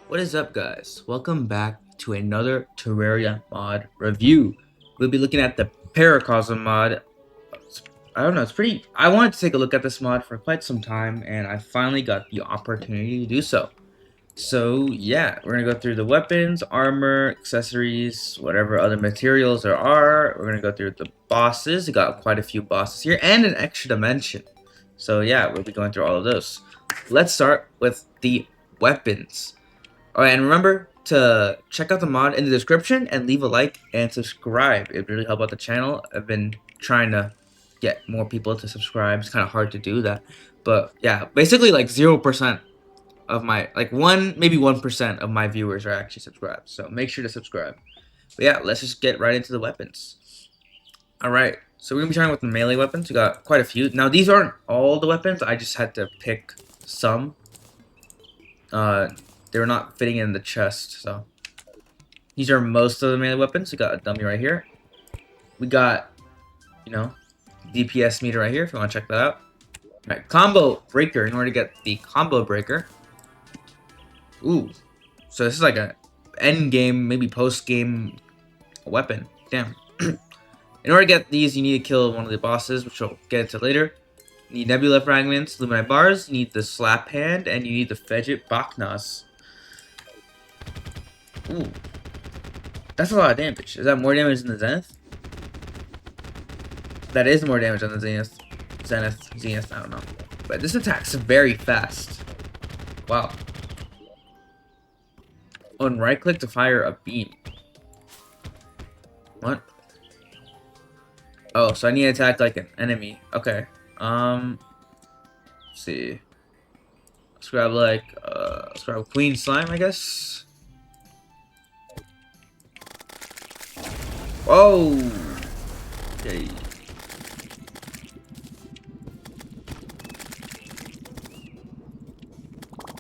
What is up, guys? Welcome back to another Terraria mod review. We'll be looking at the Paracosm mod. I don't know, it's pretty... I wanted to take a look at this mod for quite some time, and I finally got the opportunity to do so. So, yeah, we're going to go through the weapons, armor, accessories, whatever other materials there are. We're going to go through the bosses. We got quite a few bosses here, and an extra dimension. So, yeah, we'll be going through all of those. Let's start with the weapons. Alright, and remember to check out the mod in the description and leave a like and subscribe. It really help out the channel. I've been trying to get more people to subscribe. It's kind of hard to do that. But yeah, basically like 0% of my, like maybe 1% of my viewers are actually subscribed. So make sure to subscribe. But yeah, let's just get right into the weapons. Alright, so we're going to be starting with the melee weapons. We got quite a few. Now these aren't all the weapons. I just had to pick some. They were not fitting in the chest, so these are most of the melee weapons. We got a dummy right here. We got, DPS meter right here if you want to check that out. Alright, combo breaker in order to get the combo breaker. Ooh. So this is like a end game, maybe post game weapon. Damn. In order to get these, you need to kill one of the bosses, which we'll get into later. You need nebula fragments, luminite bars, you need the slap hand, and you need the fidget baknas. Ooh. That's a lot of damage. Is that more damage than the Zenith? That is more damage than the Zenith. Zenith, I don't know. But this attack's very fast. Wow. On right click to fire a beam. What? Oh, so I need to attack like an enemy. Okay. Let's see. Let's grab let's grab Queen Slime, I guess. Whoa! Okay.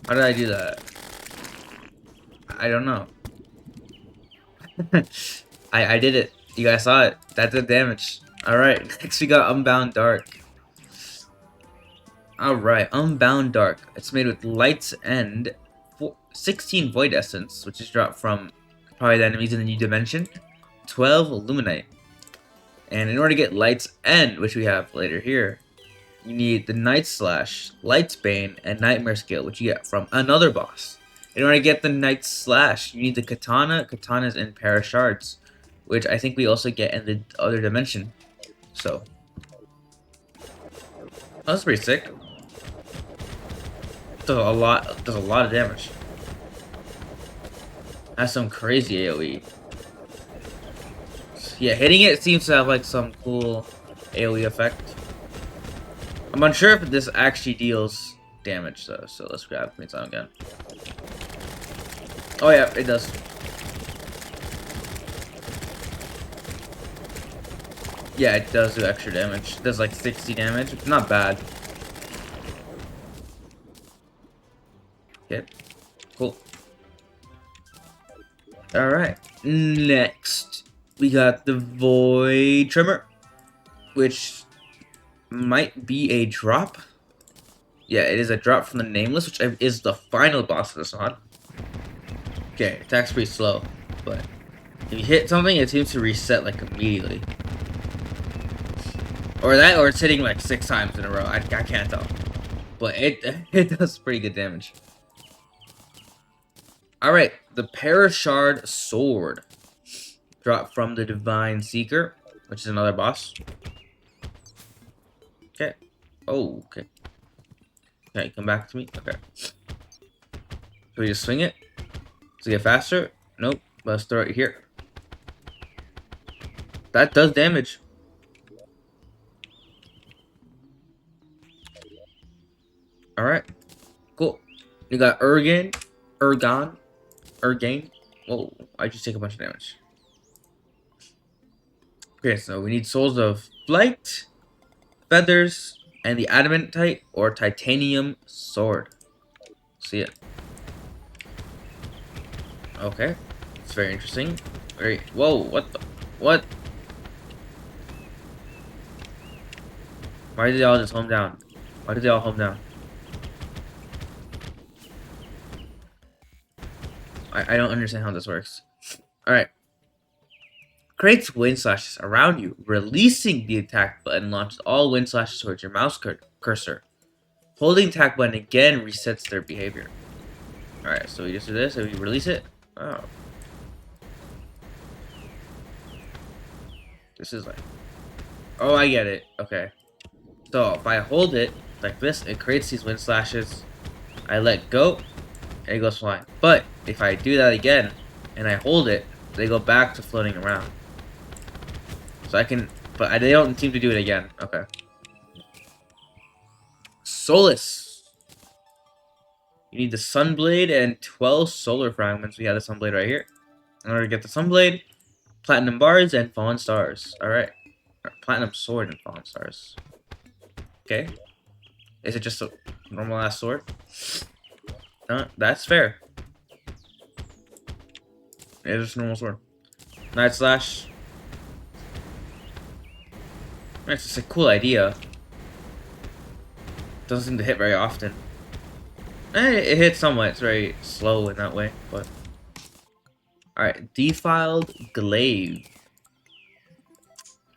How did I do that? I don't know. I did it. You guys saw it. That did damage. Alright, next we got Unbound Dark. Alright, Unbound Dark. It's made with Light's End, 16 Void Essence, which is dropped from probably the enemies in the new dimension, 12 Luminite. And in order to get Light's End, which we have later here, you need the Night Slash, Light's Bane, and Nightmare skill, which you get from another boss. In order to get the Night Slash, you need the Katana. Katana's in Parashards, which I think we also get in the other dimension. So, that's pretty sick. Does a lot of damage. Has some crazy AoE. Yeah, hitting it seems to have like some cool AoE effect. I'm unsure if this actually deals damage though, so let's grab Queen's Slime again. Oh yeah, it does. Yeah, it does do extra damage. It does like 60 damage. It's not bad. Okay, cool. Alright, next we got the Void Trimmer, which might be a drop. Yeah, it is a drop from the Nameless, which is the final boss of this mod. Okay, attack's pretty slow, but if you hit something, it seems to reset like immediately. Or that, or it's hitting like 6 times in a row. I can't tell, but it does pretty good damage. Alright, the Parashard Sword. Drop from the Divine Seeker, which is another boss. Okay. Oh, okay. Okay, come back to me. Okay. So we just swing it to get faster? Nope. Let's throw it here. That does damage. Alright. Cool. You got Ergain. Whoa, I just take a bunch of damage. Okay, so we need Souls of Flight, Feathers, and the Adamantite or Titanium Sword. See it. Okay. It's very interesting. Very... Whoa, what the... What? Why did they all just home down? Why did they all home down? I don't understand how this works. Alright. Creates wind slashes around you. Releasing the attack button launches all wind slashes towards your mouse cursor. Holding attack button again resets their behavior. Alright, so we just do this and we release it. Oh. This is like... Oh, I get it. Okay. So, if I hold it like this, it creates these wind slashes. I let go, and it goes flying. But, if I do that again, and I hold it, they go back to floating around. So I can... But they don't seem to do it again. Okay. Solace. You need the Sunblade and 12 solar fragments. We have the Sunblade right here. In order to get the Sunblade, Platinum Bars and Fallen Stars. Alright. Platinum Sword and Fallen Stars. Okay. Is it just a normal ass sword? That's fair. It's just a normal sword. Night Slash. It's just a cool idea. Doesn't seem to hit very often. It hits somewhat. It's very slow in that way, but... Alright, Defiled Glaive.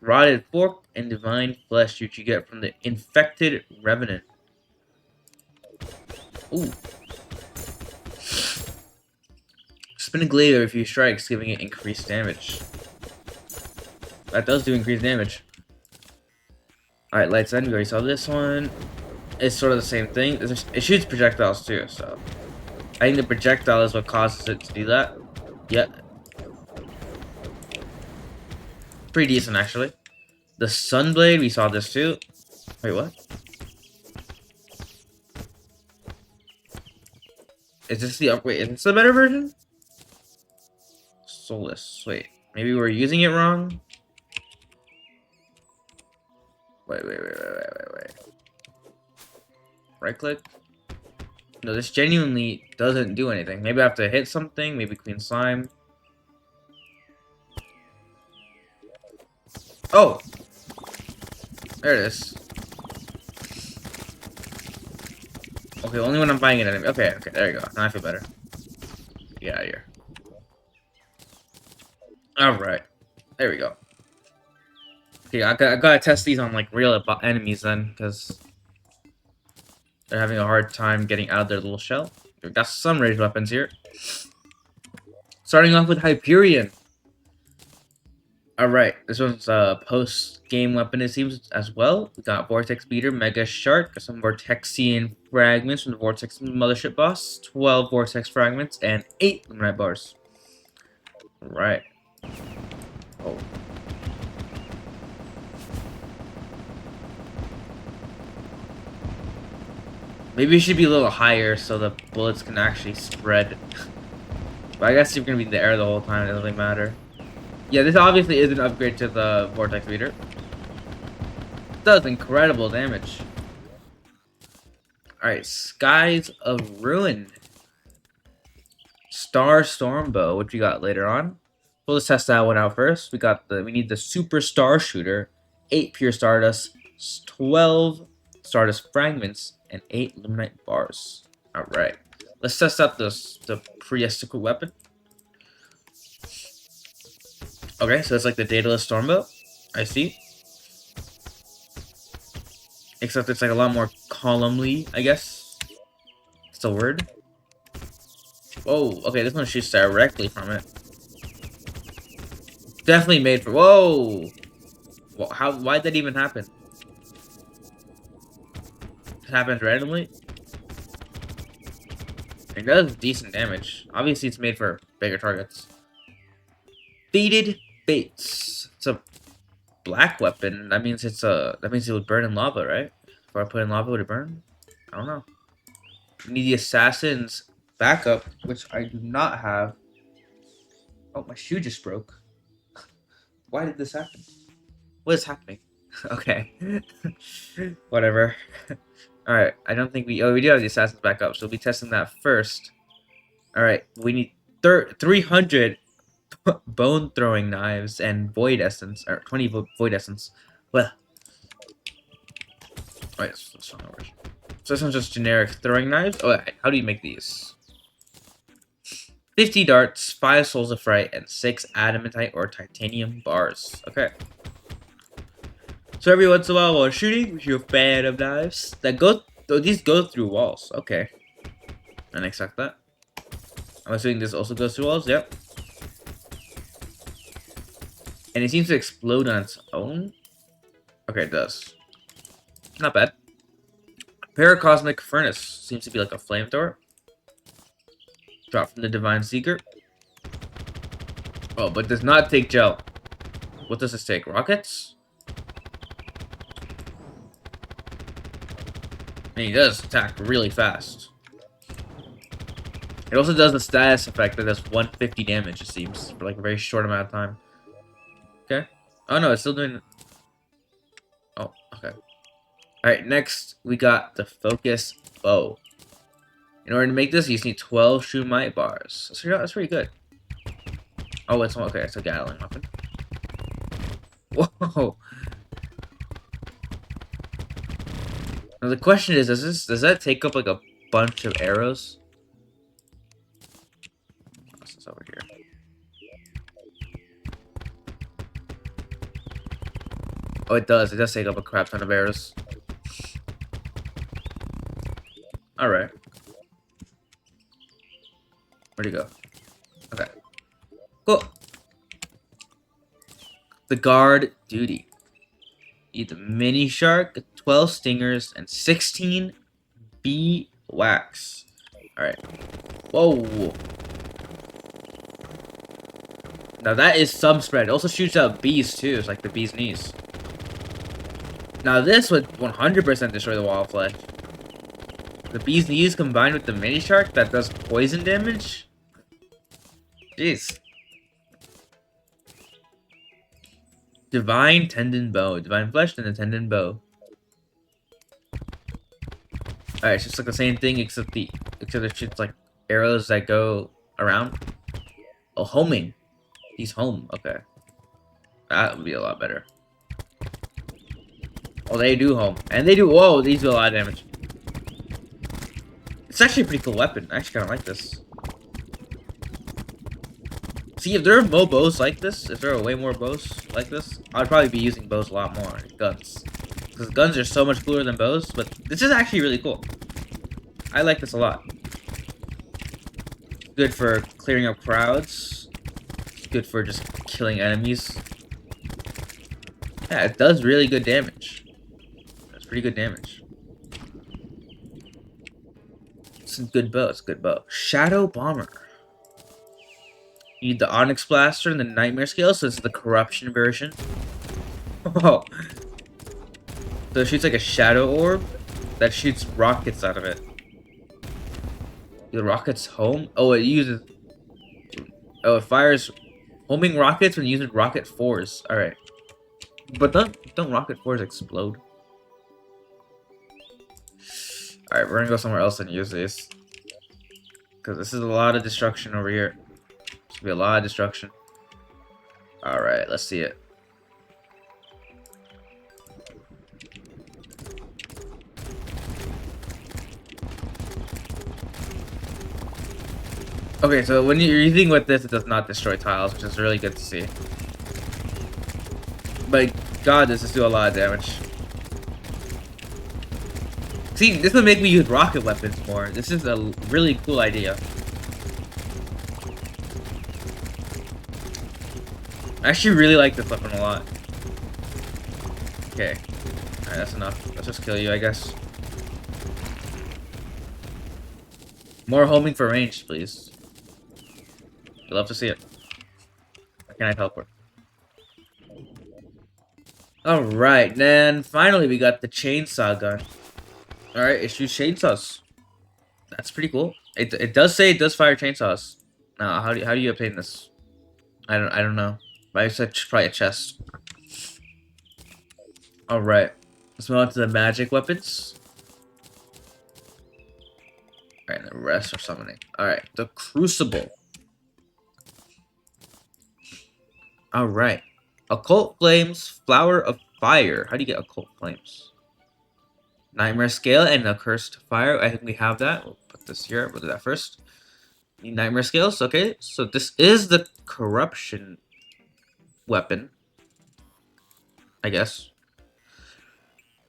Rotted Fork and Divine Flesh, which you get from the Infected Revenant. Ooh. Spin a glaive every few strikes, giving it increased damage. That does do increased damage. Alright, Light's End, we already saw this one. It's sort of the same thing. It shoots projectiles too, so... I think the projectile is what causes it to do that. Yeah. Pretty decent, actually. The Sunblade, we saw this too. Wait, what? Is this the upgrade? Is this the better version? Solace. Wait, maybe we're using it wrong? Wait. Right click? No, this genuinely doesn't do anything. Maybe I have to hit something. Maybe Queen Slime. Oh! There it is. Okay, only when I'm buying an enemy. Okay, there you go. Now I feel better. Get out of here. Alright. There we go. Okay, I gotta test these on, like, real enemies then, because they're having a hard time getting out of their little shell. We've got some ranged weapons here. Starting off with Hyperion. Alright, this one's a post-game weapon, it seems, as well. We got Vortex Beater, Mega Shark, some Vortexian fragments from the Vortex Mothership boss, 12 Vortex fragments, and 8 Lunar Bars. Right. Oh. Maybe it should be a little higher so the bullets can actually spread. But I guess you're gonna be in the air the whole time, it doesn't really matter. Yeah, this obviously is an upgrade to the Vortex Beater. It does incredible damage. Alright, Skies of Ruin. Star Stormbow, which we got later on. So let's test that one out first. We need the Super Star Shooter, 8 Pure Stardust, 12 Stardust Fragments, and 8 Luminite Bars. Alright. Let's test out the Priestical Weapon. Okay, so it's like the Daedalus Stormbow. I see. Except it's like a lot more columnly, I guess. It's a word. Whoa, okay, this one shoots directly from it. Definitely made for... Whoa! Well, why'd that even happen? It happens randomly? It does decent damage. Obviously, it's made for bigger targets. Fated Baits. It's a black weapon. That means that means it would burn in lava, right? If I put in lava, would it burn? I don't know. We need the Assassin's backup, which I do not have. Oh, my shoe just broke. Why did this happen? What is happening? Okay. Whatever. Alright, I don't think we... Oh, we do have the Assassin's backup, so we'll be testing that first. Alright, we need 300 bone throwing knives and void essence, or 20 void essence. Well, wait, that's not worse. So this one's just generic throwing knives. Oh, how do you make these? 50 darts, 5 souls of fright, and 6 adamantite or titanium bars. Okay. So every once in a while shooting, if you're a fan of knives, these go through walls. Okay. I didn't expect that. I'm assuming this also goes through walls. Yep. And it seems to explode on its own. Okay, it does. Not bad. Paracosmic furnace seems to be like a flamethrower. Drop from the Divine Seeker. Oh, but does not take gel. What does this take? Rockets? And he does attack really fast. It also does the status effect that does 150 damage, it seems, for like a very short amount of time. Okay. Oh no, it's still doing... Oh, okay. Alright, next we got the Focus Bow. In order to make this, you just need 12 Shumite bars. That's pretty good. Oh, it's okay, it's a Gatling weapon. Whoa! Now the question is, does that take up like a bunch of arrows? What's this over here? Oh, it does. It does take up a crap ton of arrows. Alright. Where'd he go? Okay. Cool. The guard duty. You need the mini shark, 12 stingers, and 16 bee wax. Alright. Whoa. Now that is some spread. It also shoots out bees too. It's like the bee's knees. Now this would 100% destroy the wall of flesh. The bee's knees combined with the mini shark that does poison damage? Jeez. Divine tendon bow. Divine flesh and a tendon bow. Alright, it's just like the same thing except it shoots like arrows that go around. Oh, homing. He's home. Okay. That would be a lot better. Oh, they do home. And they do... Whoa, these do a lot of damage. It's actually a pretty cool weapon. I actually kind of like this. See, if there are more bows like this, if there are way more bows like this, I'd probably be using bows a lot more. Guns. Because guns are so much cooler than bows, but this is actually really cool. I like this a lot. Good for clearing up crowds. Good for just killing enemies. Yeah, it does really good damage. That's pretty good damage. It's a good bow. It's a good bow. Shadow Bomber. You need the Onyx Blaster and the Nightmare Scale, so it's the Corruption version. Oh. So it shoots like a Shadow Orb that shoots rockets out of it. The rockets home? Oh, it uses... Oh, it fires homing rockets when using rocket fours. Alright. But don't rocket fours explode? Alright, we're gonna go somewhere else and use this. Because this is a lot of destruction over here. There's gonna be a lot of destruction. Alright, let's see it. Okay, so when you're using with this, it does not destroy tiles, which is really good to see. But god, does this do a lot of damage. See, this would make me use rocket weapons more. This is a really cool idea. I actually really like this weapon a lot. Okay. Alright, that's enough. Let's just kill you, I guess. More homing for range, please. I'd love to see it. Or can I teleport? Alright, then finally we got the chainsaw gun. Alright, it shoots chainsaws. That's pretty cool. It does say it does fire chainsaws. Now, how do you obtain this? I don't know. But I said probably a chest. Alright. Let's move on to the magic weapons. Alright, the rest are summoning. Alright, the Crucible. Alright. Occult Flames, Flower of Fire. How do you get Occult Flames? Nightmare Scale and Accursed Fire. I think we have that. We'll put this here. We'll do that first. Need nightmare scales. Okay, so this is the corruption weapon, I guess.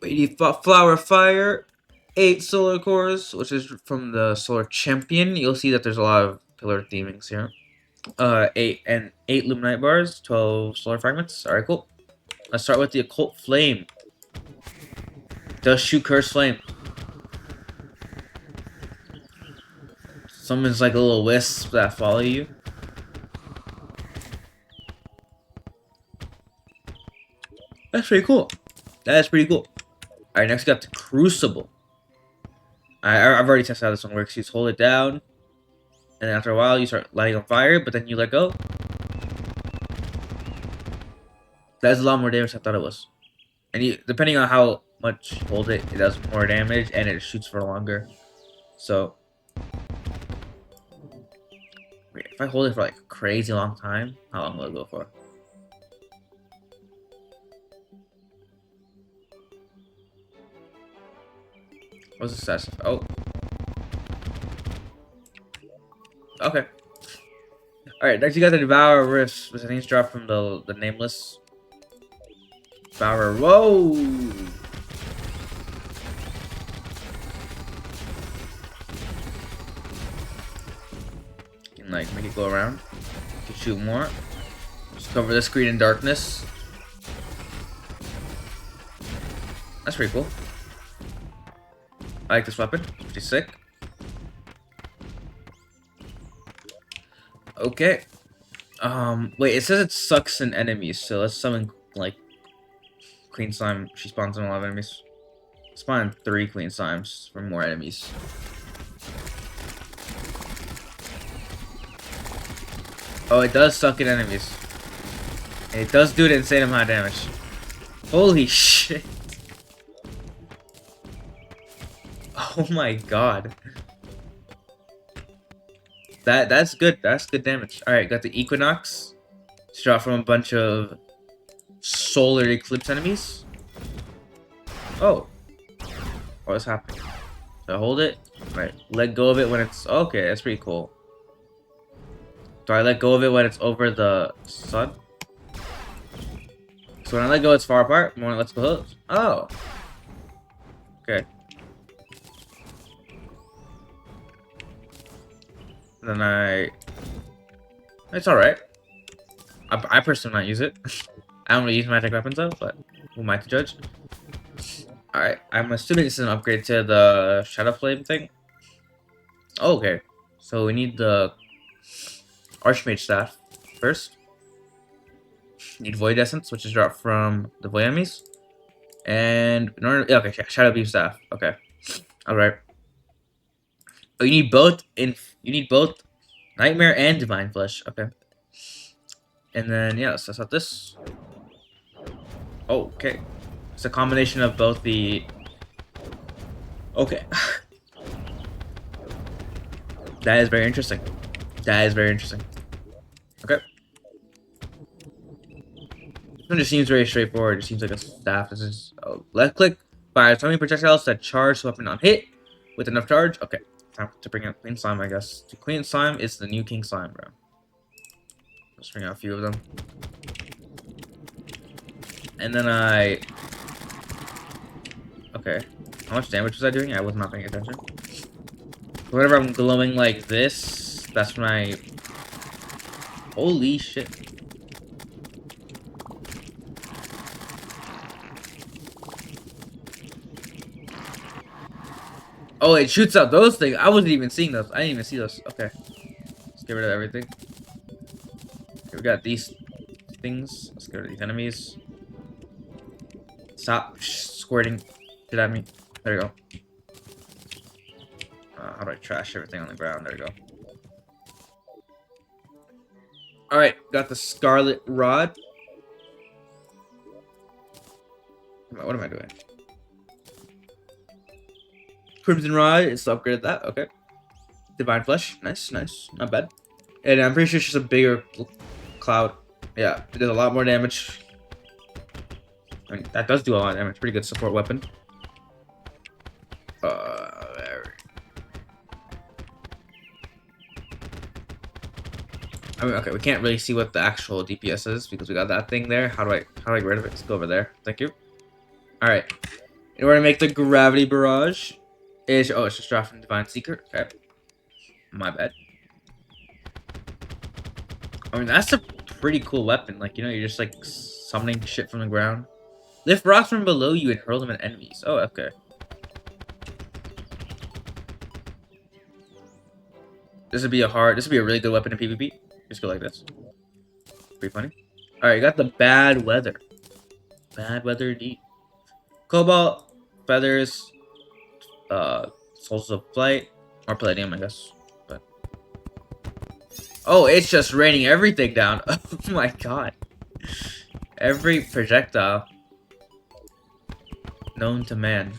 We need flower fire, 8 solar cores, which is from the solar champion. You'll see that there's a lot of pillar themings here. 8 luminite bars, 12 solar fragments. All right, cool. Let's start with the occult flame. Does shoot curse flame. Summons like a little wisp that follow you. That's pretty cool. That's pretty cool. All right, next we got the crucible. I've already tested how this one works. You just hold it down, and after a while you start lighting on fire, but then you let go. That's a lot more damage than I thought it was. And you, depending on how much you hold it, it does more damage and it shoots for longer. So, wait, if I hold it for like a crazy long time, how long will it go for? What's the status? Oh. Okay. Alright, next you got the Devour Rifts, which I think is dropped from the Nameless. Devour. Whoa! You can like make it go around. You can shoot more. Just cover the screen in darkness. That's pretty cool. I like this weapon. It's pretty sick. Okay. Wait, it says it sucks in enemies, so let's summon, like, Queen Slime. She spawns in a lot of enemies. Spawn 3 Queen Slimes for more enemies. Oh, it does suck in enemies. And it does do an insane amount of damage. Holy shit. Oh my god. That's good. That's good damage. Alright, got the Equinox. It's dropped from a bunch of solar eclipse enemies. Oh. What's happening? So hold it. Right. Let go of it when it's okay, that's pretty cool. Do I let go of it when it's over the sun? So when I let go it's far apart, when it lets go. Oh. Okay. Then it's alright. I personally not use it. I don't really use magic weapons though, but who am I to judge? Alright, I'm assuming this is an upgrade to the Shadow Flame thing. Oh, okay. So we need the Archmage Staff first. Need Void Essence, which is dropped from the Void enemies. And in order, okay, Shadow Beam Staff. Okay. Alright. Oh, you need both Nightmare and Divine Flesh. Okay. And then yeah, let's test out this. Oh, okay. It's a combination of both the. Okay. That is very interesting. That is very interesting. Okay. This one just seems very straightforward. It seems like a staff. This is left click. Fire so many projectiles that charge weapon on hit with enough charge. Okay. Time to bring out Clean Slime, I guess. Clean Slime is the new King Slime, bro. Let's bring out a few of them. And then okay. How much damage was I doing? I was not paying attention. Whenever I'm glowing like this, that's when I... Holy shit. Oh, it shoots out those things. I wasn't even seeing those. I didn't even see those. Okay. Let's get rid of everything. Okay, we got these things. Let's get rid of these enemies. Stop squirting shit at me. There you go. How do I trash everything on the ground? There we go. Alright, got the Scarlet Rod. What am I doing? Crimson Rod, it's upgraded that. Okay. Divine Flesh. Nice, nice. Not bad. And I'm pretty sure it's just a bigger cloud. Yeah, it does a lot more damage. I mean, that does do a lot of damage. Pretty good support weapon. I mean, okay, we can't really see what the actual DPS is because we got that thing there. How do I get rid of it? Let's go over there. Thank you. All right. In order to make the gravity barrage, it's just dropping Divine Seeker. Okay. My bad. I mean, that's a pretty cool weapon. Like, you know, you're just like summoning shit from the ground. Lift rocks from below you and hurl them at enemies. Oh, okay. This would be a really good weapon in PvP. Just go like this. Pretty funny. Alright, you got the bad weather. Bad weather indeed. Cobalt, feathers, souls of flight, or palladium, I guess. But oh, it's just raining everything down. Oh my god. Every projectile known to man.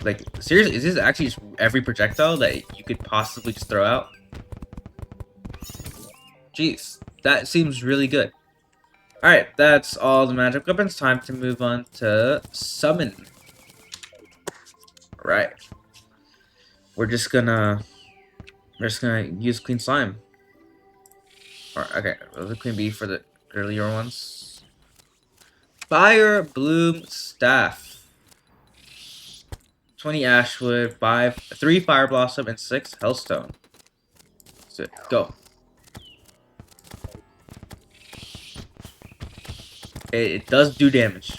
Like, seriously, is this actually just every projectile that you could possibly just throw out? Jeez, that seems really good. Alright, that's all the magic weapons. Time to move on to summon. Right. We're just gonna use clean slime. Or okay, the queen bee for the earlier ones. Fire bloom staff. 20 ashwood, 3 fire blossom, and 6 hellstone. So go. It does do damage.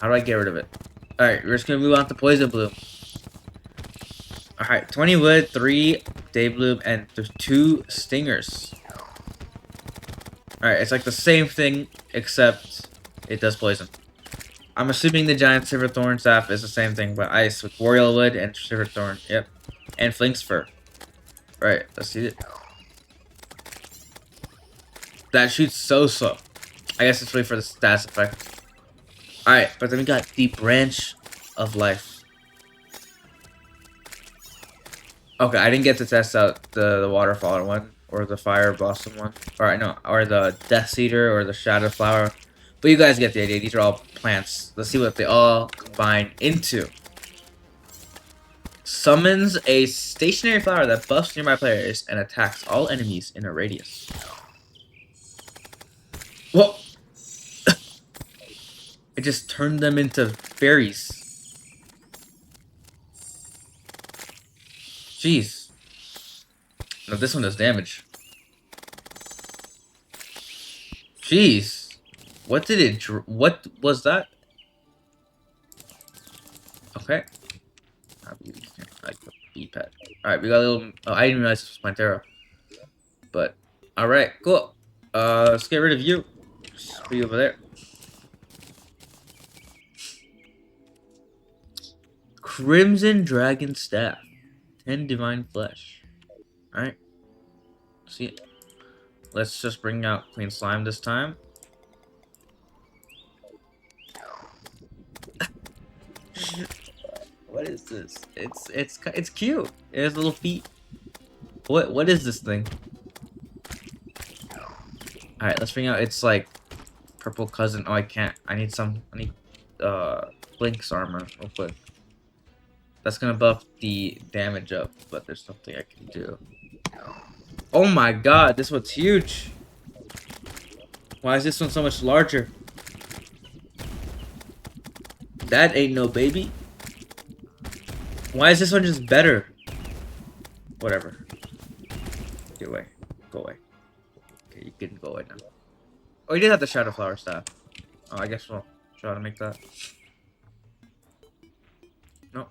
How do I get rid of it? Alright, we're just gonna move on to poison bloom. Alright, 20 wood, 3 day bloom, and 2 stingers. Alright, it's like the same thing, except it does poison. I'm assuming the giant silverthorn staff is the same thing, but ice with boreal wood and silverthorn. Yep. And flink's fur. Right, let's see it. That shoots so slow. I guess it's really for the stats effect. Alright, but then we got the branch of life. Okay, I didn't get to test out the waterfall one or the fire blossom one. Alright, no, or the death cedar or the shadow flower. But you guys get the idea. These are all plants. Let's see what they all combine into. Summons a stationary flower that buffs nearby players and attacks all enemies in a radius. Whoa! It just turned them into fairies. Jeez. No, this one does damage. Jeez. What did it what was that? Okay. Like the B-pad. Alright, we got a little I didn't realize this was Pantera. But alright, cool. Let's get rid of you. Just put you over there. Crimson Dragon Staff. 10 Divine Flesh. Alright. See, let's just bring out Clean Slime this time. What is this? It's cute. It has little feet. What is this thing? Alright, let's bring out its like purple cousin. Oh, I can't. I need Blink's armor real quick. That's gonna buff the damage up, but there's nothing I can do. Oh my god, this one's huge. Why is this one so much larger? That ain't no baby. Why is this one just better? Whatever. Get away. Go away. Okay, you can go away now. Oh, you did have the Shadow Flower staff. Oh, I guess we'll try to make that. No.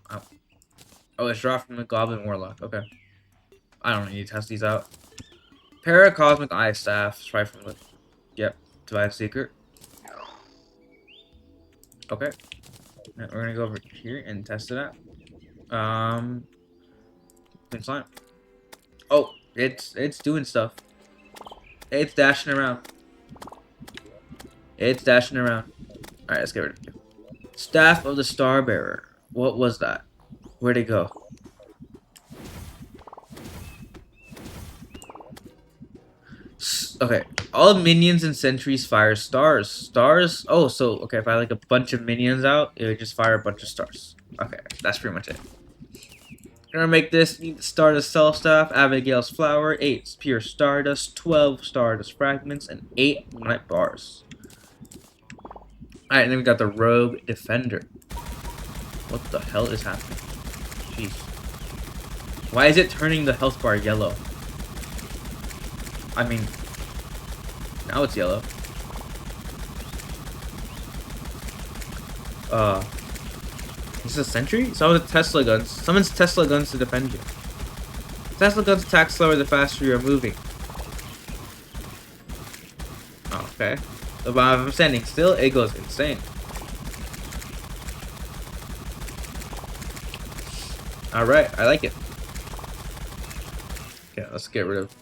Oh, it's dropped from the Goblin Warlock. Okay. I don't need to test these out. Paracosmic Eye Staff. It's right from the... Yep. Divine Secret. Okay. Now we're gonna go over here and test it out. Clean slime. Oh, it's doing stuff. It's dashing around. It's dashing around. Alright, let's get rid of you. Staff of the Starbearer. What was that? Where'd it go? Okay. All minions and sentries fire stars. Stars? Oh, so, okay, if I like a bunch of minions out, it would just fire a bunch of stars. Okay, that's pretty much it. Gonna make this Stardust Cell Staff, Abigail's Flower, 8 Pure Stardust, 12 Stardust Fragments, and 8 Night Bars. Alright, and then we got the Rogue Defender. What the hell is happening? Jeez. Why is it turning the health bar yellow? I mean, now it's yellow. This is a sentry? Summon the Tesla guns. Summons Tesla guns to defend you. Tesla guns attack slower the faster you're moving. Oh, okay. But if I'm standing still, it goes insane. Alright, I like it. Okay, let's get rid of...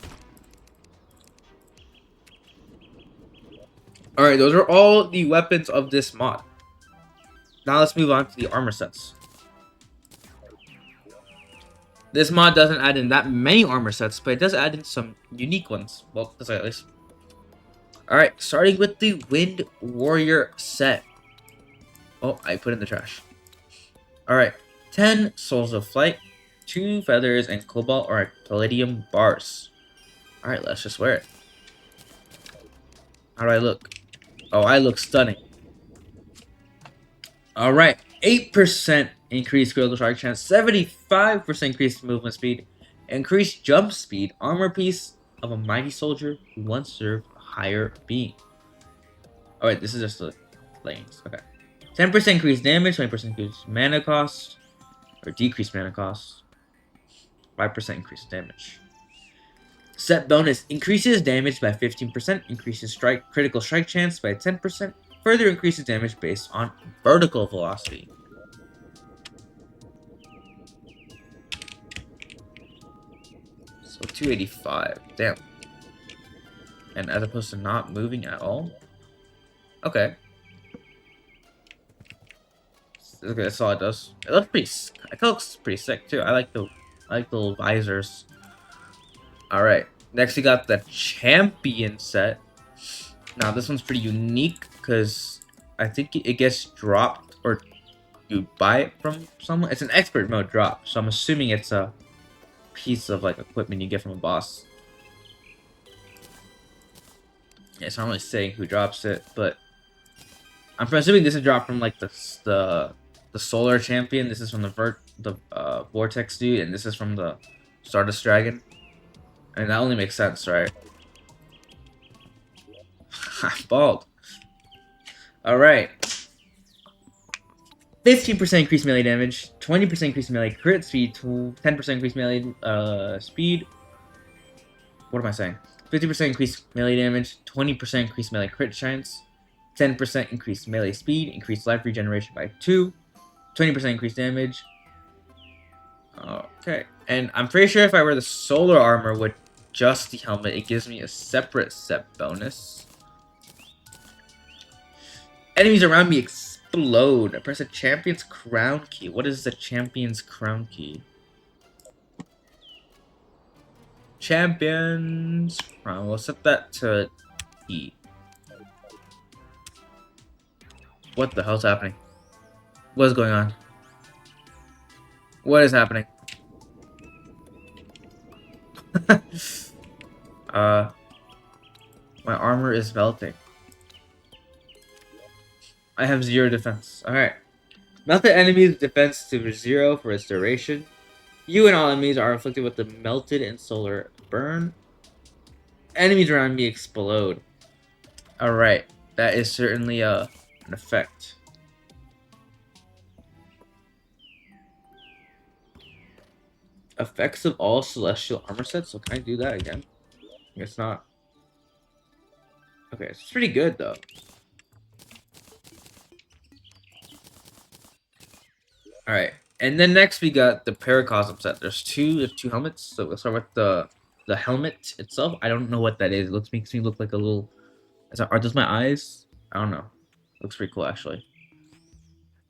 Alright, those are all the weapons of this mod. Now let's move on to the armor sets. This mod doesn't add in that many armor sets, but it does add in some unique ones. Well, that's at least. Alright, starting with the Wind Warrior set. Oh, I put it in the trash. Alright, 10 Souls of Flight, 2 Feathers, and Cobalt or Palladium Bars. Alright, let's just wear it. How do I look? Oh, I look stunning. Alright, 8% increased critical strike chance, 75% increased movement speed, increased jump speed, armor piece of a mighty soldier who once served a higher being. Oh wait, this is just the leggings. Okay. 10% increased damage, 20% increased mana cost, or decreased mana cost, 5% increased damage. Set bonus increases damage by 15%, increases critical strike chance by 10%, further increases damage based on vertical velocity. So 285, damn. And as opposed to not moving at all? Okay. Okay, that's all it does. It looks pretty sick too. I like the little visors. Alright. Next we got the Champion set. Now this one's pretty unique because I think it gets dropped or you buy it from someone. It's an expert mode drop, so I'm assuming it's a piece of like equipment you get from a boss. Yeah, it's not really saying who drops it, but I'm assuming this is dropped from like the Solar Champion. This is from the Vortex dude, and this is from the Stardust Dragon. And that only makes sense, right? I'm bald. Alright. 15% increased melee damage, 20% increased melee crit speed, 10% increased melee speed. What am I saying? 50% increased melee damage, 20% increased melee crit chance, 10% increased melee speed, increased life regeneration by 2, 20% increased damage. Okay. And I'm pretty sure if I wear the solar armor with just the helmet, it gives me a separate set bonus. Enemies around me explode. Press a champion's crown key. What is the champion's crown key? Champion's crown. We'll set that to E. What the hell's happening? What is going on? What is happening? My armor is melting. I have 0 defense. Alright. Melt the enemy's defense to 0 for its duration. You and all enemies are afflicted with the melted and solar burn. Enemies around me explode. Alright. That is certainly an effect. Effects of all celestial armor sets. So can I do that again? I guess not. Okay, it's pretty good though. Alright, and then next we got the Paracosm set. There's two helmets. So we'll start with the helmet itself. I don't know what that is. It makes me look like a little. Are those my eyes? I don't know. Looks pretty cool actually.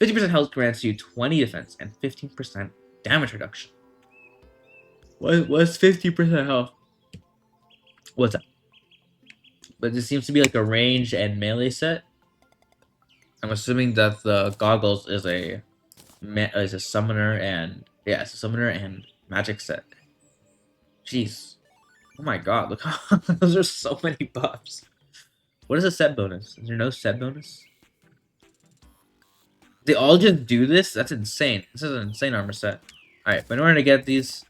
50% health grants you 20 defense and 15% damage reduction. What's 50% health? What's that? But this seems to be like a range and melee set. I'm assuming that the goggles is a summoner and yeah, it's a summoner and Magic set. Jeez. Oh my god, look how those are so many buffs. What is a set bonus? Is there no set bonus? They all just do this? That's insane. This is an insane armor set. Alright, but in order to get these,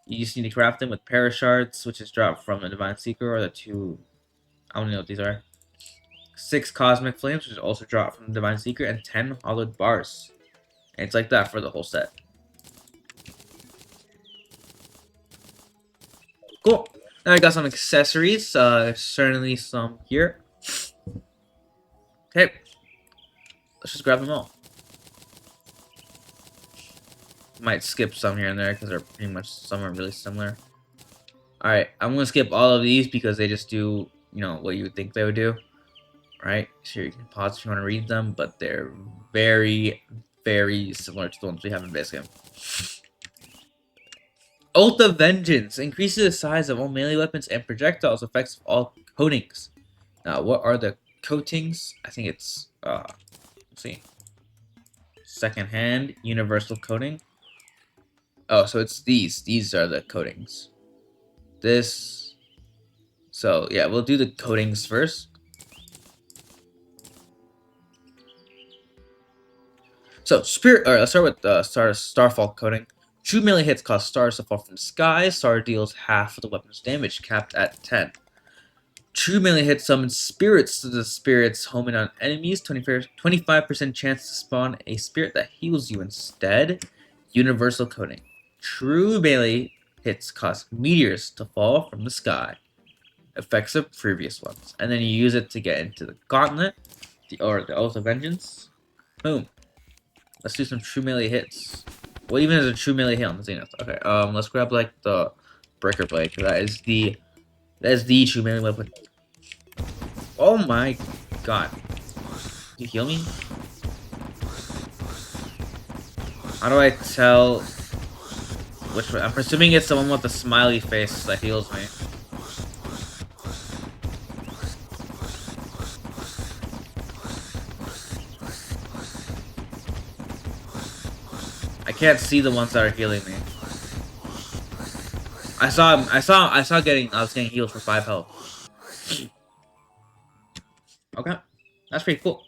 you just need to craft them with Parashards, which is dropped from the Divine Seeker, or the two... I don't know what these are. 6 Cosmic Flames, which is also dropped from the Divine Seeker, and 10 Hollowed Bars. And it's like that for the whole set. Cool. Now I got some accessories. Certainly some here. Okay. Let's just grab them all. Might skip some here and there because they're pretty much, some are really similar. Alright, I'm going to skip all of these because they just do, you know, what you would think they would do. Right? Sure, you can pause if you want to read them, but they're very, very similar to the ones we have in base game. Oath of Vengeance increases the size of all melee weapons and projectiles, effects of all coatings. Now, what are the coatings? I think it's, let's see. Second hand, universal coating. Oh, so it's these. These are the coatings. This. So, yeah, we'll do the coatings first. So, Spirit, let's start with the Starfall coating. True melee hits cause stars to fall from the sky. Star deals half of the weapon's damage, capped at 10. True melee hits summon spirits to the spirits homing on enemies. 25% chance to spawn a spirit that heals you instead. Universal coating. True melee hits cause meteors to fall from the sky. Effects of previous ones. And then you use it to get into the gauntlet. Or the Oath of Vengeance. Boom. Let's do some true melee hits. What even is a true melee hit on the Zenith? Okay, let's grab like the Breaker Blade. That is the true melee weapon. Oh my god. You heal me? How do I tell which one? I'm presuming it's the one with the smiley face that heals me. I can't see the ones that are healing me. I was getting healed for 5 health. Okay. That's pretty cool.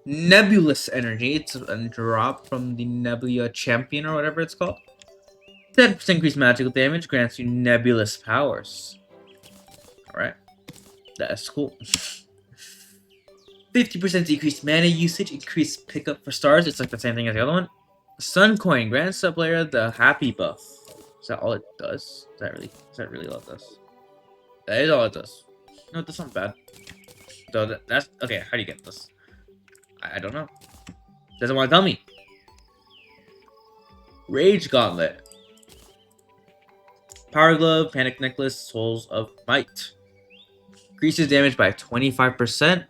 Nebulous Energy. It's a drop from the Nebula Champion or whatever it's called. 10% increased magical damage grants you nebulous powers. Alright. That's cool. 50% decreased mana usage, increased pickup for stars. It's like the same thing as the other one. Sun Coin grants the player the happy buff. Is that all it does? Is that really all it does? That is all it does. No, that's not bad. So that's okay. How do you get this? I don't know. Doesn't want to tell me. Rage Gauntlet. Power Glove, Panic Necklace, Souls of Might. Increases damage by 25%,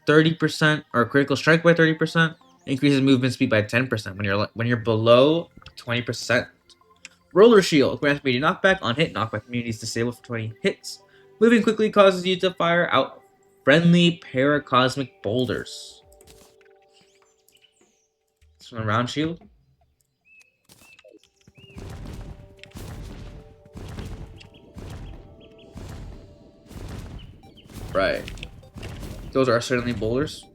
30%, or critical strike by 30%. Increases movement speed by 10% when you're below 20%. Roller Shield grants immediate knockback on hit. Knockback immunity is disabled for 20 hits. Moving quickly causes you to fire out friendly paracosmic boulders. It's from a round shield. Right. Those are certainly boulders.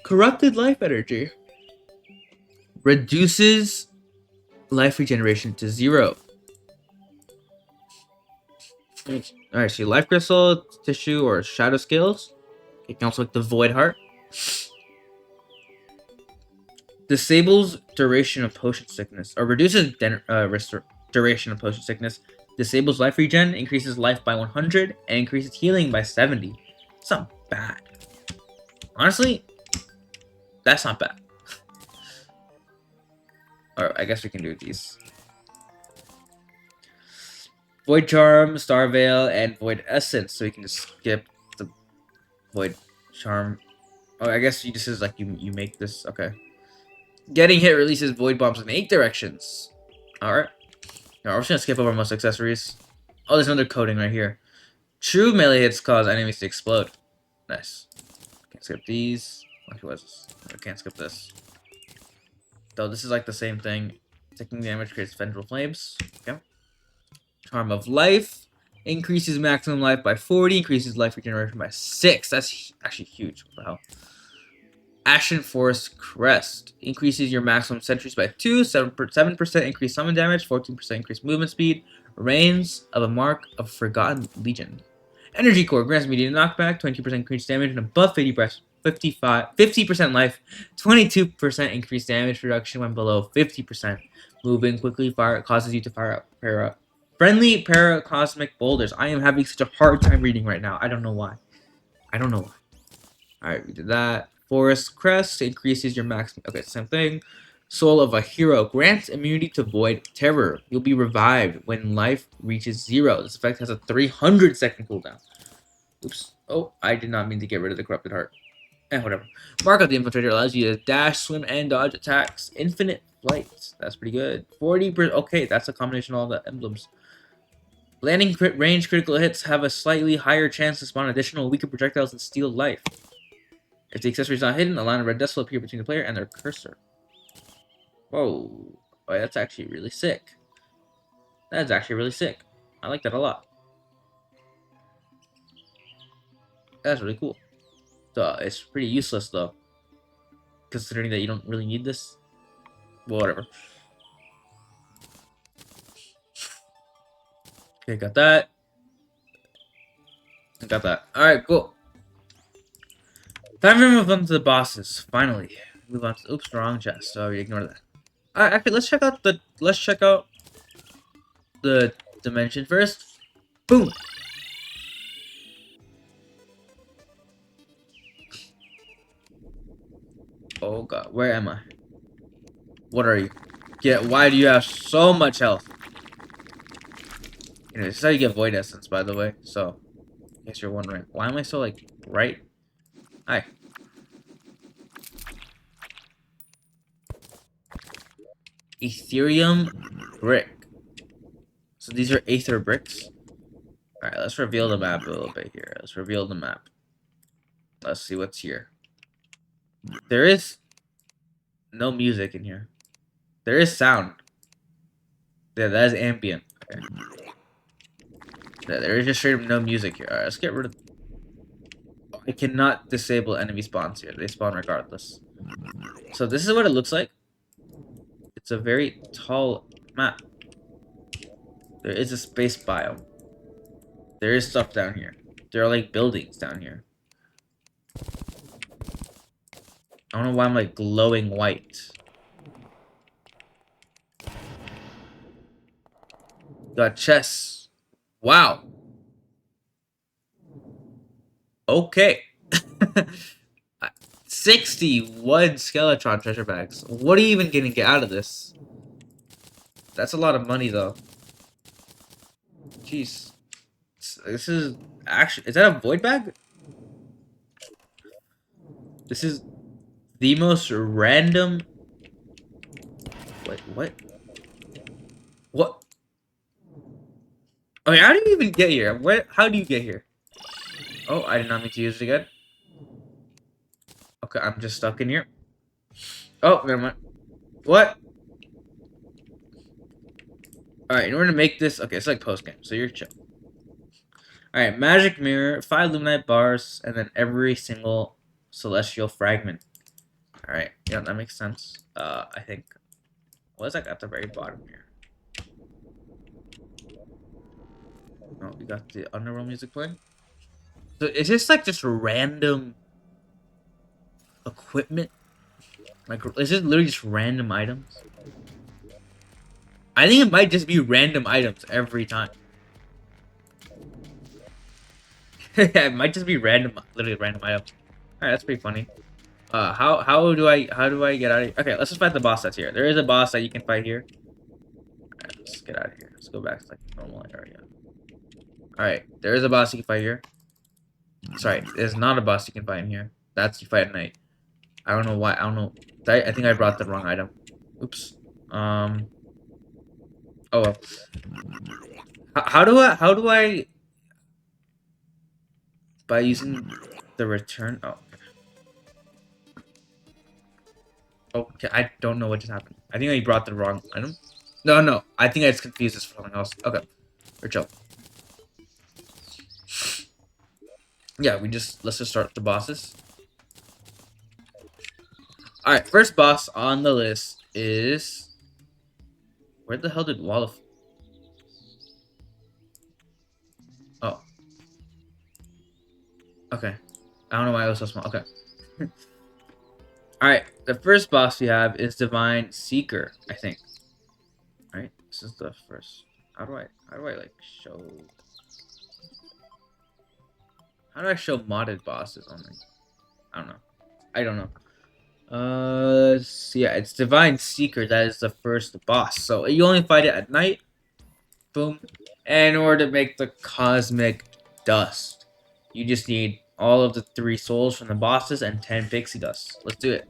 Corrupted Life Energy. Reduces life regeneration to 0. Alright, so Life Crystal, Tissue, or Shadow Scales. You can also like the Void Heart. Disables duration of potion sickness, or reduces duration of potion sickness. Disables life regen, increases life by 100, and increases healing by 70. It's not bad. Honestly, that's not bad. Alright, I guess we can do these. Void Charm, Star Veil, and Void Essence, so we can just skip the Void Charm. Oh, I guess you just is like you make this. Okay. Getting hit releases Void Bombs in 8 directions. Alright. Now we're just gonna skip over most accessories. Oh, there's another coating right here. True melee hits cause enemies to explode. Nice. Can't skip these. What was this? I can't skip this. So this is like the same thing. Taking damage creates vengeful flames. Okay. Charm of Life increases maximum life by 40, increases life regeneration by 6. That's actually huge. What the hell? Ashen Forest Crest increases your maximum sentries by 2, 7% increased summon damage, 14% increased movement speed. Reigns of a Mark of Forgotten Legion. Energy Core grants immediate knockback, 22% increased damage, and a buff 50% life, 22% increased damage reduction when below 50%. Moving quickly fire causes you to fire up friendly paracosmic boulders. I am having such a hard time reading right now. I don't know why. I don't know why. Alright, we did that. Forest Crest increases your max. Okay, same thing. Soul of a Hero grants immunity to Void Terror. You'll be revived when life reaches 0. This effect has a 300-second cooldown. Oops. Oh, I did not mean to get rid of the Corrupted Heart. Whatever. Mark of the Infiltrator allows you to dash, swim, and dodge attacks. Infinite Flight. That's pretty good. 40%. Okay, that's a combination of all the emblems. Landing range critical hits have a slightly higher chance to spawn additional weaker projectiles and steal life. If the accessory is not hidden, a line of red dust will appear between the player and their cursor. Whoa. Oh, that's actually really sick. That's actually really sick. I like that a lot. That's really cool. So, it's pretty useless, though. Considering that you don't really need this. Well, whatever. Okay, got that. Got that. Alright, cool. Time to move on to the bosses. Finally. Move on to... Oops, wrong chest. So, ignore that. Alright, actually, let's check out the... Let's check out the dimension first. Boom! Oh god, where am I? What are you? Why do you have so much health? You know, this is how you get Void Essence, by the way. So, in case you're wondering. Why am I so, like, right? Hi. Ethereum Brick. So these are Aether Bricks. Alright, let's reveal the map a little bit here. Let's reveal the map. Let's see what's here. There is no music in here. There is sound. Yeah, that is ambient. Okay. Yeah, there is just straight up no music here. Alright, let's get rid of... I cannot disable enemy spawns here. They spawn regardless. So this is what it looks like. It's a very tall map. There is a space biome. There is stuff down here. There are like buildings down here. I don't know why I'm like glowing white. Got chests. Wow. Okay. 61 Skeletron treasure bags. What are you even gonna get out of this? That's a lot of money though. Jeez. This is actually... Is that a void bag? This is the most random... Wait, what? What? I mean, how do you even get here? How do you get here? Oh, I did not mean to use it again. Okay, I'm just stuck in here. Oh, never mind. What? Alright, in order to make this... Okay, it's like post-game, so you're chill. Alright, Magic Mirror, 5 Luminite bars, and then every single Celestial Fragment. Alright, yeah, that makes sense. I think... What is that at the very bottom here? Oh, we got the Underworld music playing. So it's just random equipment. Like, it's just literally just random items. I think it might just be random items every time. Yeah, it might just be literally random items. Alright, that's pretty funny. How do I get out of here? Okay, let's just fight the boss that's here. There is a boss that you can fight here. Alright, let's get out of here. Let's go back to like normal area. Alright, there is a boss you can fight here. Sorry, there's not a boss you can fight in here. That's you fight at night. I don't know why. I don't know. I think I brought the wrong item. Oops. Oh well. How do I by using the return? Oh. Okay, I don't know what just happened. I think I brought the wrong item. No, no. I think I just confused this for something else. Okay, we're chill. Yeah, let's just start the bosses. All right, first boss on the list is where the hell did Wallach? Oh, okay. I don't know why it was so small. Okay. All right, the first boss we have is Divine Seeker. I think. All right, this is the first. How do I like show? How do I show modded bosses on me? I don't know. I don't know. So yeah, it's Divine Seeker. That is the first boss. So you only fight it at night. Boom. And in order to make the cosmic dust, you just need all of the 3 souls from the bosses and 10 pixie dust. Let's do it.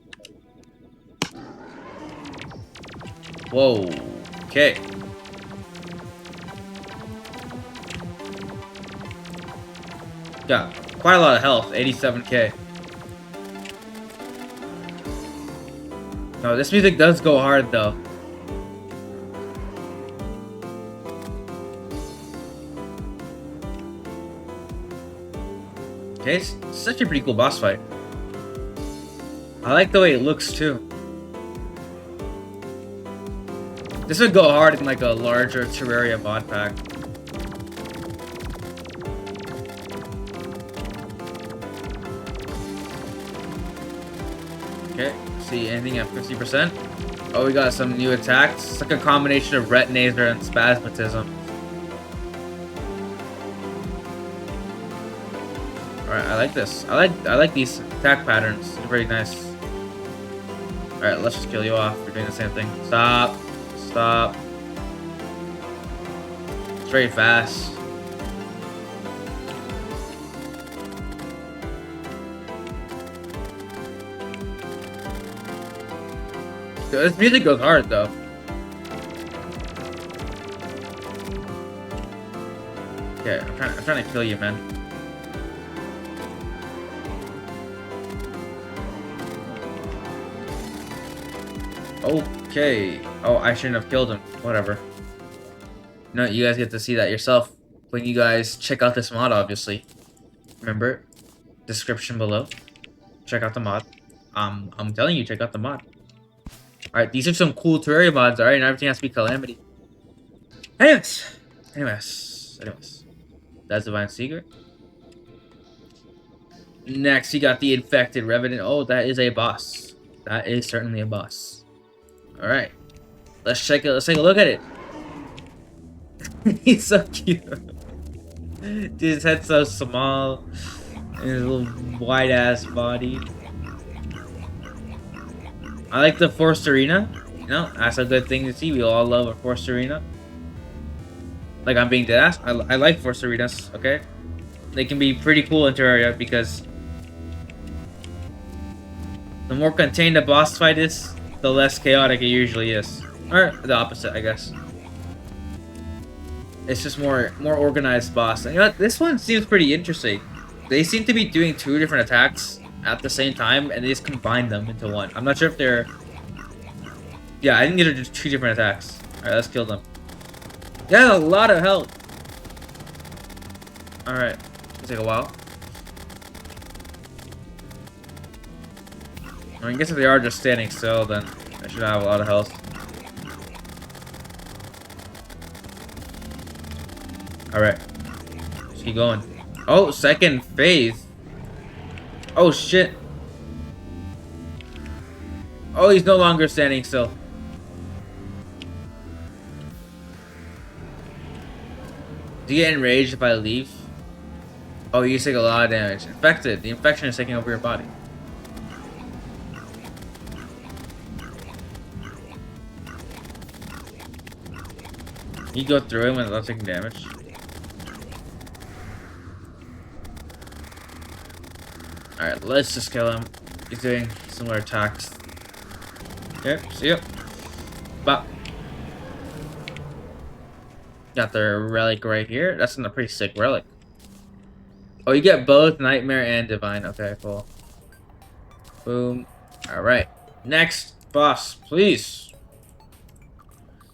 Whoa. Okay. Got quite a lot of health. 87k. No, this music does go hard though. Okay, it's such a pretty cool boss fight. I like the way it looks too. This would go hard in like a larger Terraria mod pack. Okay, see anything at 50%? Oh, we got some new attacks. It's like a combination of Retinator and Spasmatism. Alright, I like this. I like these attack patterns. They're very nice. Alright, let's just kill you off. You're doing the same thing. Stop. Stop. It's very fast. This music goes hard though. Okay, I'm trying to kill you, man. Okay. Oh, I shouldn't have killed him. Whatever. No, you guys get to see that yourself when you guys check out this mod, obviously. Remember, description below. Check out the mod. I'm telling you, check out the mod. Alright, these are some cool Terraria mods, alright, and everything has to be Calamity. Anyways. That's Divine Secret. Next, you got the Infected Revenant. Oh, that is a boss. That is certainly a boss. Alright. Let's take a look at it. He's so cute. Dude, his head's so small. And his little wide-ass body. I like the Forced Arena. You know, that's a good thing to see. We all love a Forced Arena. Like, I'm being dead ass. I like Forced Arenas, okay? They can be pretty cool in Terraria because the more contained a boss fight is, the less chaotic it usually is. Or the opposite, I guess. It's just more organized boss. And you know what? This one seems pretty interesting. They seem to be doing 2 different attacks at the same time, and they just combine them into one. I'm not sure if they're... Yeah, I think these are just 2 different attacks. Alright, let's kill them. Yeah, a lot of health. Alright, it'll take a while. I guess if they are just standing still, then I should have a lot of health. Alright. Let's keep going. Oh, second phase. Oh, shit. Oh, he's no longer standing still. Do you get enraged if I leave? Oh, you take a lot of damage. Infected. The infection is taking over your body. You go through him without taking damage. Alright, let's just kill him. He's doing similar attacks. Yep, see ya. Bop. Got the relic right here. That's a pretty sick relic. Oh, you get both Nightmare and Divine. Okay, cool. Boom. Alright. Next, Boss, please.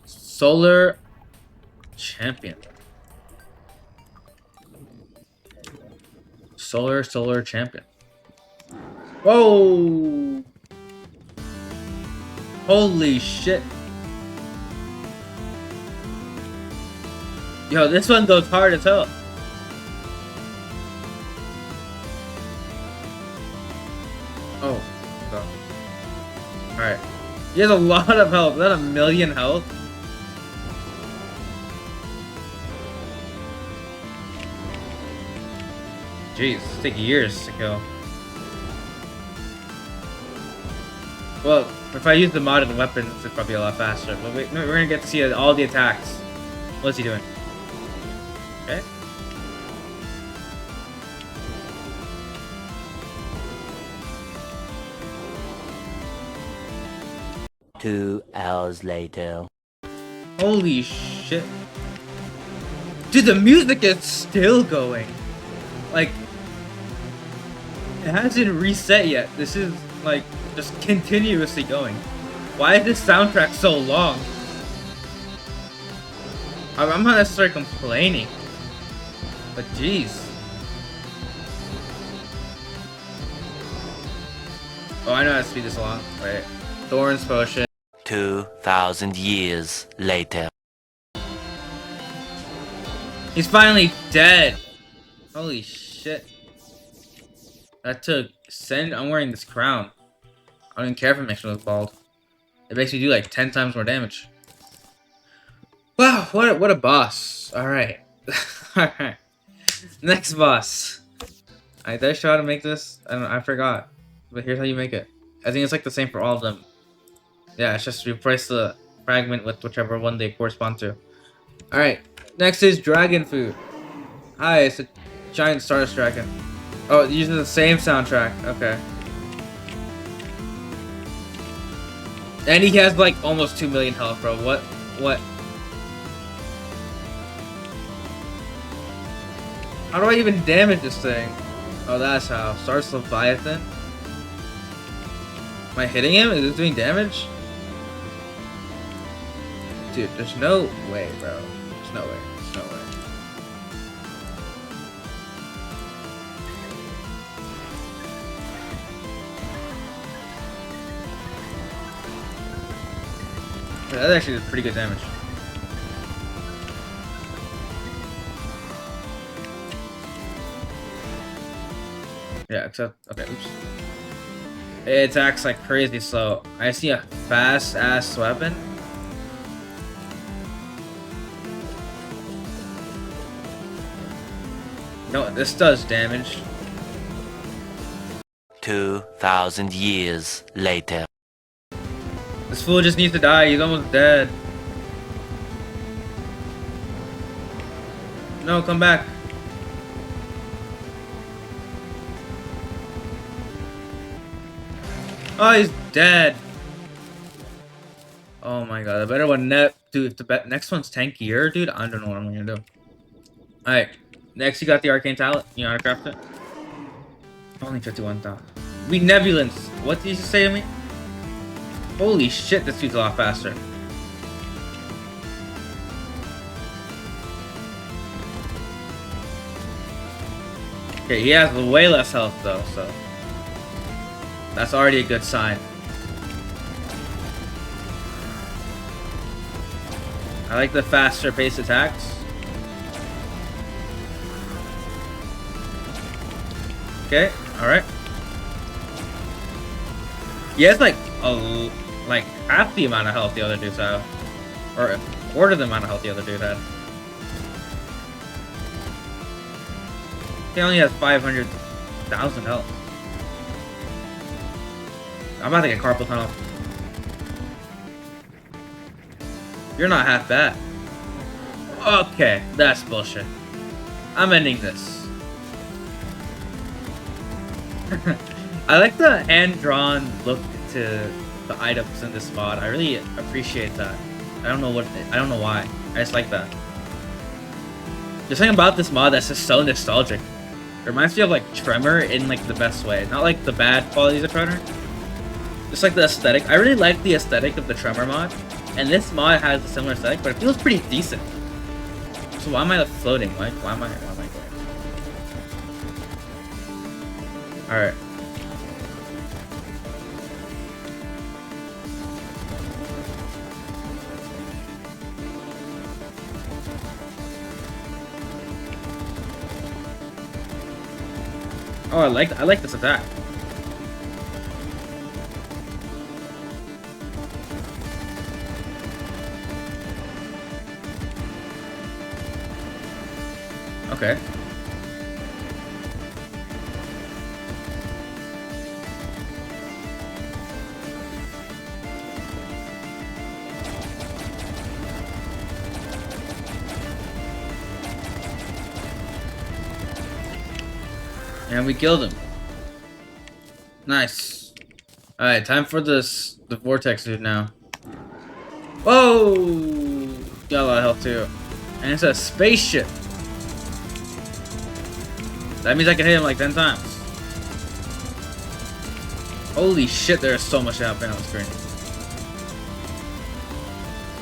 Solar champion. Solar champion. Whoa! Holy shit. Yo, this one goes hard as hell. Oh. Alright. He has a lot of health. Is that a million health? Jeez, it's take years to kill. Well, if I use the modded weapons, it's probably a lot faster. But wait, no, we're gonna get to see all the attacks. What's he doing? Okay. Two hours later. Holy shit. Dude, the music is still going. Like, it hasn't reset yet. This is, like, just continuously going. Why is this soundtrack so long? I'm not necessarily complaining. But jeez. Oh, I know how to speed this along. Wait. Thorns potion. 2,000 years later. He's finally dead. Holy shit. That took send. I'm wearing this crown. I don't even care if it makes me look bald. It makes me do like 10 times more damage. Wow, what a boss. Alright. Alright. Next boss. Did I show how to make this? I forgot. But here's how you make it. I think it's like the same for all of them. Yeah, it's just replace the fragment with whichever one they correspond to. Alright. Next is dragon food. Hi, it's a giant Stardust dragon. Oh, using the same soundtrack. Okay. And he has like almost 2 million health, bro. What? How do I even damage this thing? Oh, that's how. Stardust Leviathan. Am I hitting him? Is this doing damage? Dude, there's no way, bro. There's no way. There's no way. That actually did pretty good damage. Yeah, except... Okay, oops. It attacks like crazy slow. I see a fast-ass weapon. No, this does damage. 2,000 years later. This fool just needs to die. He's almost dead. No, come back. Oh, he's dead. Oh my god, the better one dude, if the next one's tankier, dude, I don't know what I'm gonna do. Alright, next you got the arcane talent. You know how to craft it? Only 51,000. We nebulance. What did you say to me? Holy shit, this dude's a lot faster. Okay, he has way less health though, so that's already a good sign. I like the faster pace attacks. Okay, alright. He has like half the amount of health the other dudes have. Or a quarter the amount of health the other dude had. He only has 500,000 health. I'm about to get carpal tunnel. You're not half bad. Okay, that's bullshit. I'm ending this. I like the hand-drawn look to the items in this mod. I really appreciate that. I don't know why. I just like that. There's something about this mod that's just so nostalgic. It reminds me of like Tremor in like the best way. Not like the bad qualities of Tremor. Just like the aesthetic. I really like the aesthetic of the Tremor mod. And this mod has a similar aesthetic, but it feels pretty decent. So why am I floating? Like, why am I going? Alright. Oh, I like this attack. Okay. And we killed him. Nice. Alright, time for the vortex dude now. Whoa! Got a lot of health too. And it's a spaceship. That means I can hit him like 10 times. Holy shit, there's so much happening on the screen.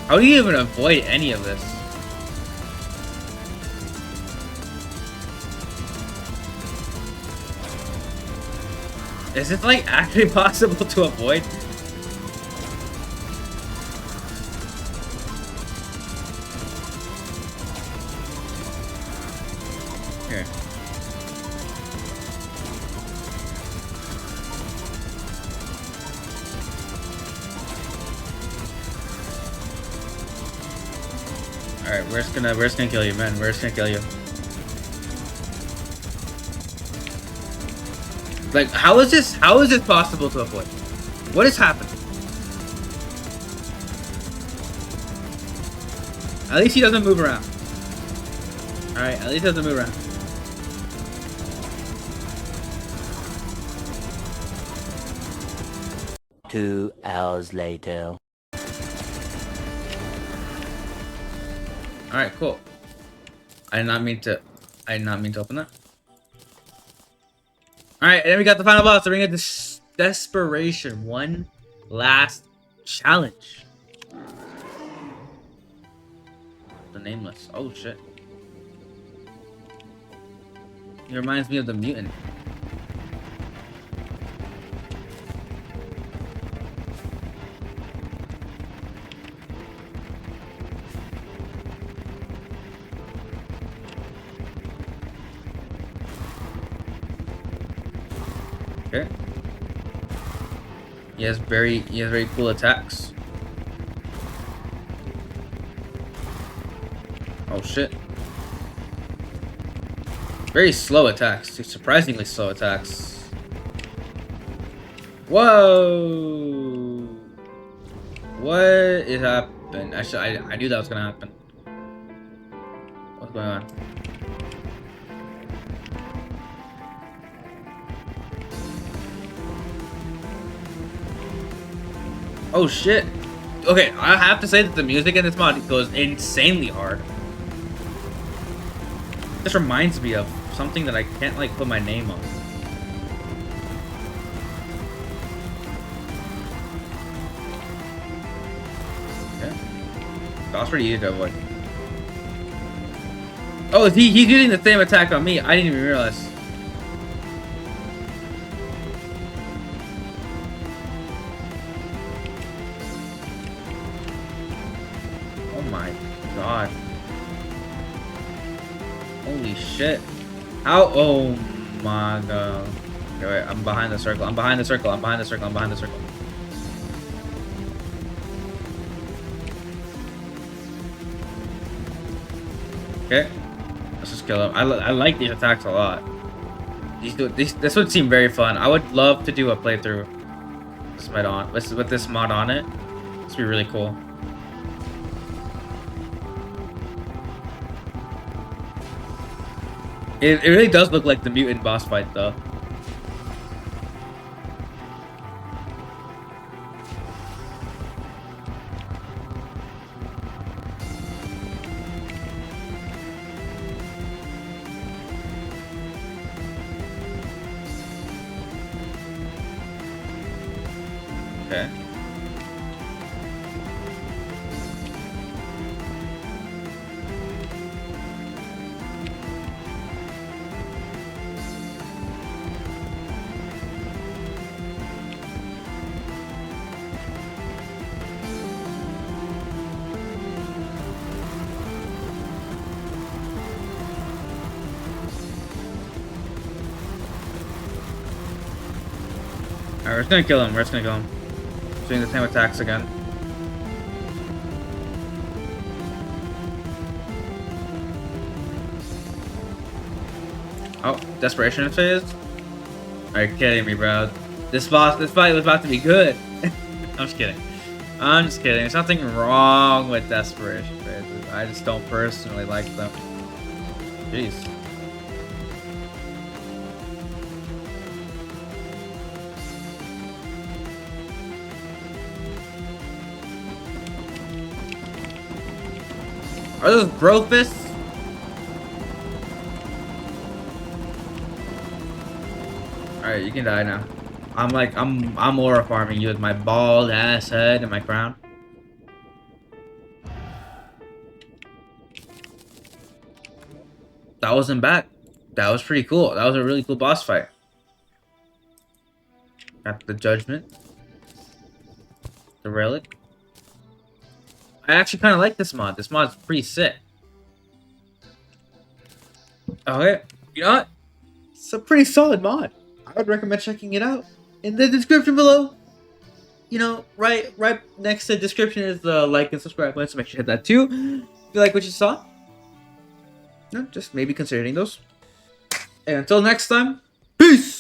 How do you even avoid any of this? Is it like actually possible to avoid? Here. Alright, we're just gonna kill you, man. We're just gonna kill you. Like, how is this possible to avoid? What is happening? At least he doesn't move around. Alright, at least he doesn't move around. Two hours later. Alright, cool. I did not mean to open that. Alright, and then we got the final boss, the Ring of Desperation. One last challenge. The Nameless. Oh shit. He reminds me of the mutant. Okay. He has very cool attacks. Oh shit. Very slow attacks. Surprisingly slow attacks. Whoa! What is happening? Actually, I knew that was gonna happen. What's going on? Oh shit. Okay, I have to say that the music in this mod goes insanely hard. This reminds me of something that I can't like put my name on. Okay. That was pretty easy to avoid. Oh, he's using the same attack on me. I didn't even realize. Oh my god. Holy shit. How? Oh my god. Okay, wait, I'm behind the circle. I'm behind the circle. I'm behind the circle. I'm behind the circle. Okay. Let's just kill him. I like these attacks a lot. This would seem very fun. I would love to do a playthrough with this mod on it. This would be really cool. It really does look like the mutant boss fight, though. Okay. Alright, we're just gonna kill him. We're just gonna kill him. Doing the same attacks again. Oh, desperation phase? Are you kidding me, bro? This fight was about to be good. I'm just kidding. I'm just kidding. There's nothing wrong with desperation phases. I just don't personally like them. Jeez. Are those growth fists? Alright, you can die now. I'm aura farming you with my bald ass head and my crown. That wasn't bad. That was pretty cool. That was a really cool boss fight. Got the judgment. The relic. I actually kind of like this mod. This mod's pretty sick. Okay, you know what? It's a pretty solid mod. I would recommend checking it out. In the description below, you know, right next to the description is the like and subscribe button, so make sure you hit that too. If you like what you saw, just maybe considering those. And until next time, peace!